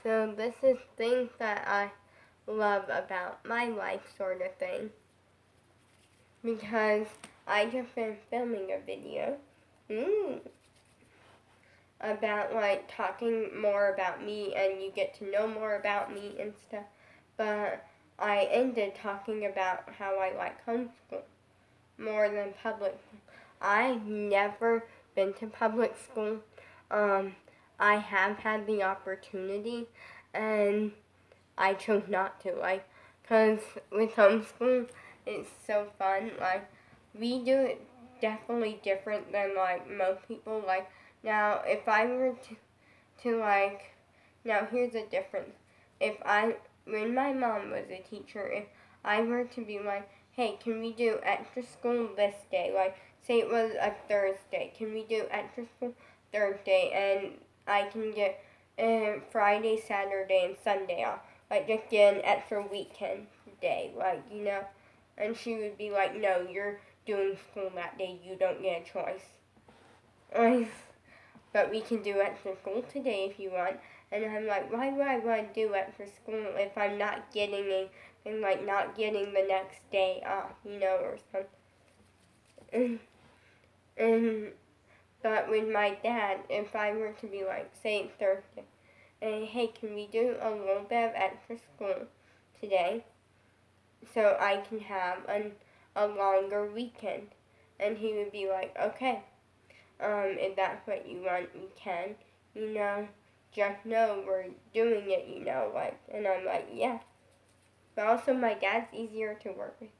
So this is things that I love about my life, sort of thing. Because I just been filming a video about like talking more about me, and you get to know more about me and stuff. But I ended talking about how I like homeschool more than public. I've never been to public school. I have had the opportunity, and I chose not to. Cause with homeschool, it's so fun. Like, we do it definitely different than like most people. Like, now if I were now here's the difference. When my mom was a teacher, if I were to be like, hey, can we do extra school this day? Like, say it was a Thursday, can we do extra school Thursday, and I can get Friday, Saturday, and Sunday off. Like, just get an extra weekend day, And she would be like, no, you're doing school that day, you don't get a choice. But we can do extra school today if you want. And I'm like, why would I want to do extra school if I'm not getting not getting the next day off, or something. But with my dad, if I were to be like, say it's Thursday, and hey, can we do a little bit of extra school today so I can have a longer weekend? And he would be like, okay, if that's what you want, we can, just know we're doing it, and I'm like, yeah. But also my dad's easier to work with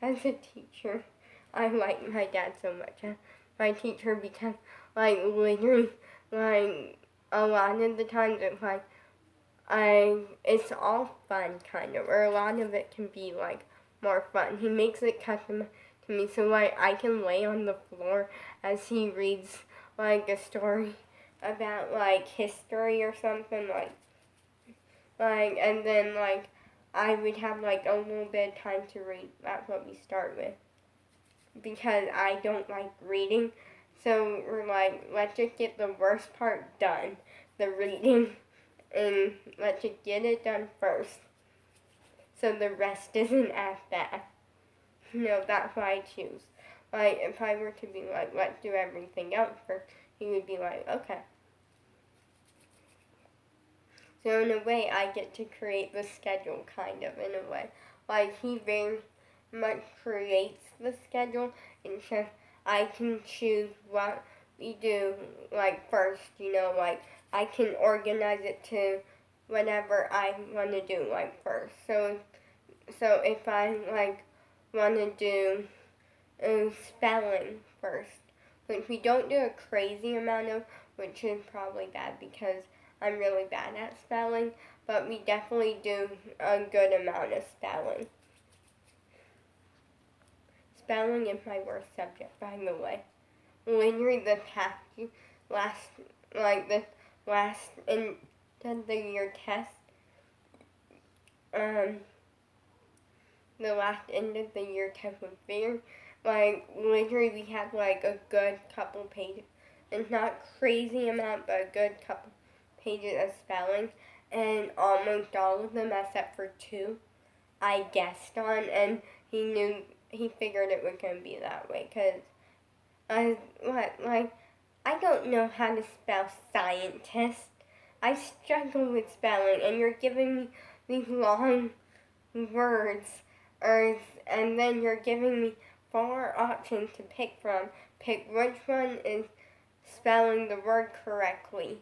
as a teacher. I like my dad so much. My teacher, because literally a lot of the times it's all fun kind of, or a lot of it can be more fun. He makes it custom to me, so I can lay on the floor as he reads a story about history or something and then I would have a little bit of time to read. That's what we start with, because I don't like reading. So we're let's just get the worst part done, the reading, and let's just get it done first, so the rest isn't as bad. That's what I choose. If I were to be let's do everything else first, he would be like, okay. So in a way, I get to create the schedule, kind of, in a way. He very much creates the schedule, and so I can choose what we do, first, I can organize it to whatever I want to do, first. So if I, want to do spelling first, which we don't do a crazy amount of, which is probably bad because I'm really bad at spelling, but we definitely do a good amount of spelling. Spelling is my worst subject, by the way. Literally the last end of the year test, the last end of the year test was very, literally we had a good couple pages. It's not crazy amount, but a good couple pages of spelling, and almost all of them except for 2 I guessed on, and he figured it was going to be that way, because I don't know how to spell scientist. I struggle with spelling, and you're giving me these long words, and then you're giving me 4 options to pick from. Pick which one is spelling the word correctly.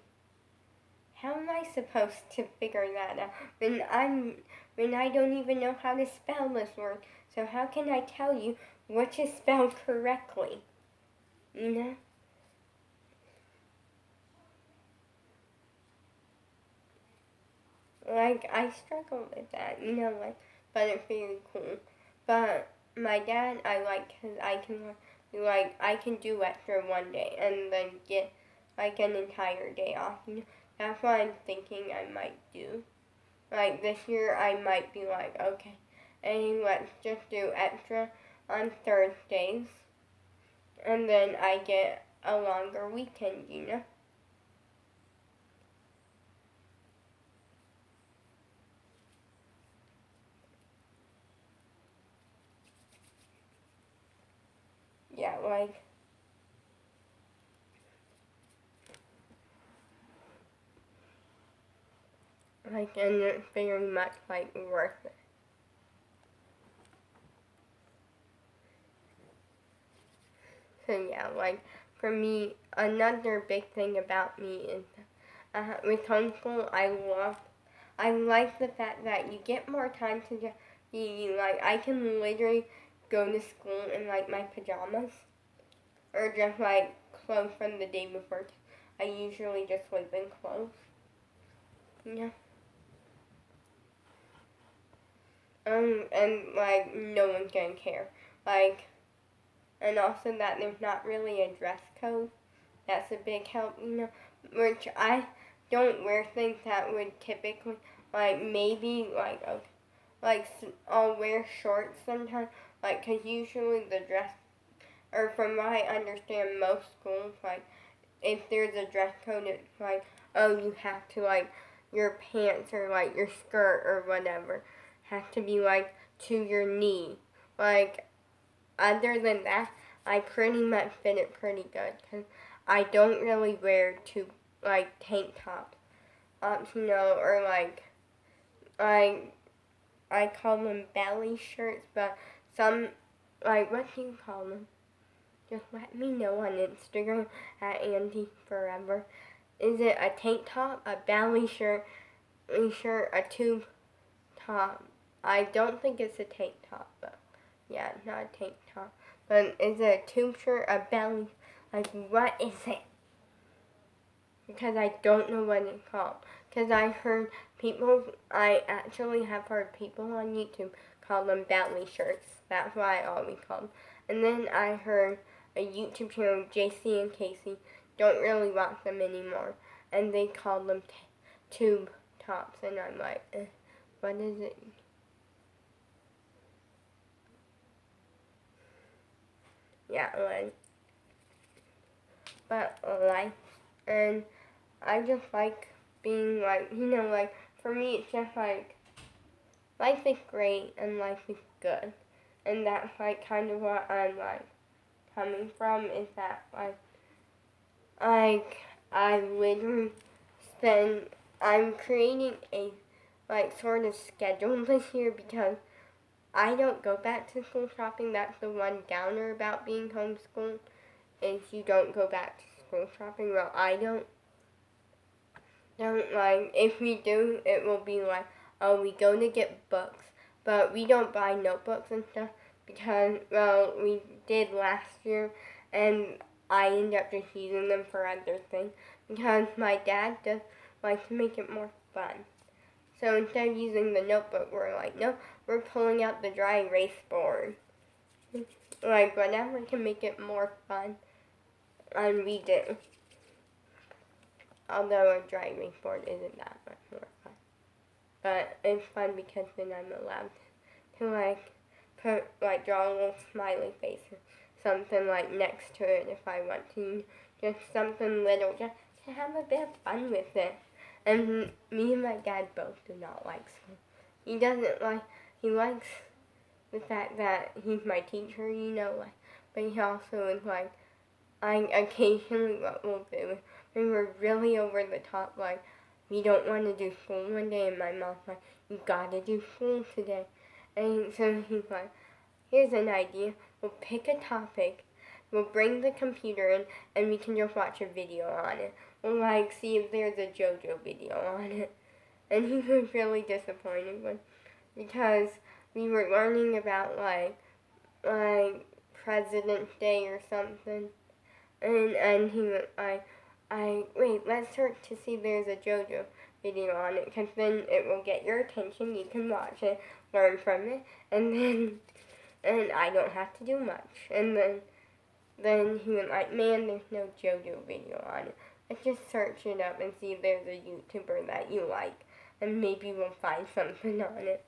How am I supposed to figure that out when I don't even know how to spell this word? So how can I tell you which is spelled correctly? I struggle with that, but it's very cool. But my dad, I like, because I can do extra one day and then get an entire day off. That's what I'm thinking I might do. This year I might be okay, and let's just do extra on Thursdays, and then I get a longer weekend, and it's very much worth it. So yeah, for me, another big thing about me is with homeschool, I like the fact that you get more time to just be I can literally go to school in my pajamas or just clothes from the day before. I usually just sleep in clothes. Yeah. And no one's gonna care. And also that there's not really a dress code. That's a big help, which I don't wear things that would typically, maybe, I'll wear shorts sometimes, cause usually the dress, or from what I understand, most schools, if there's a dress code, it's oh, you have to, your pants or, your skirt or whatever, has to be, to your knee. Other than that, I pretty much fit it pretty good, because I don't really wear tank tops, or I call them belly shirts, but some, what do you call them? Just let me know on Instagram at AndyForever. Is it a tank top, a belly shirt, a tube top? I don't think it's a tank top, but yeah, not a tank top. But is it a tube shirt, a belly? What is it? Because I don't know what it's called. Because I actually have heard people on YouTube call them belly shirts. That's what I always call them. And then I heard a YouTube channel, JC and Casey, don't really watch them anymore. And they call them tube tops. And I'm what is it? Yeah, but and I just like being for me it's just life is great and life is good. And that's kind of what I'm coming from, is that I literally I'm creating a sort of schedule this year, because I don't go back to school shopping. That's the one downer about being homeschooled, is you don't go back to school shopping. Well, I don't if we do, it will be oh, we go to get books, but we don't buy notebooks and stuff, because, well, we did last year, and I ended up just using them for other things, because my dad does like to make it more fun. So instead of using the notebook, we're no, we're pulling out the dry erase board. Whatever can make it more fun, and we do. Although a dry erase board isn't that much more fun. But it's fun because then I'm allowed to put draw a little smiley face or something next to it if I want to. Just something little, just to have a bit of fun with it. And me and my dad both do not like school. He doesn't he likes the fact that he's my teacher, but he also is occasionally what we'll do, we were really over the top, we don't want to do school one day, and my mom's you gotta do school today. And so he's here's an idea, we'll pick a topic, we'll bring the computer in, and we can just watch a video on it. We'll see if there's a JoJo video on it. And he was really disappointed because we were learning about President's Day or something. And he was wait, let's search to see if there's a JoJo video on it, because then it will get your attention, you can watch it, learn from it, and I don't have to do much. And then he was man, there's no JoJo video on it. Let's just search it up and see if there's a YouTuber that you like, and maybe we'll find something on it.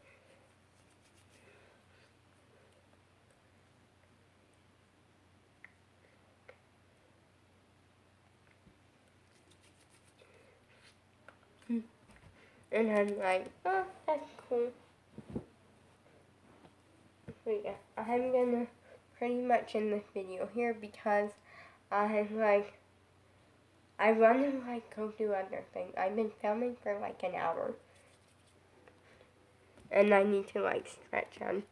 And I'm oh, that's cool. So yeah, I'm gonna pretty much in this video here because I want to go do other things. I've been filming for an hour. And I need to stretch on.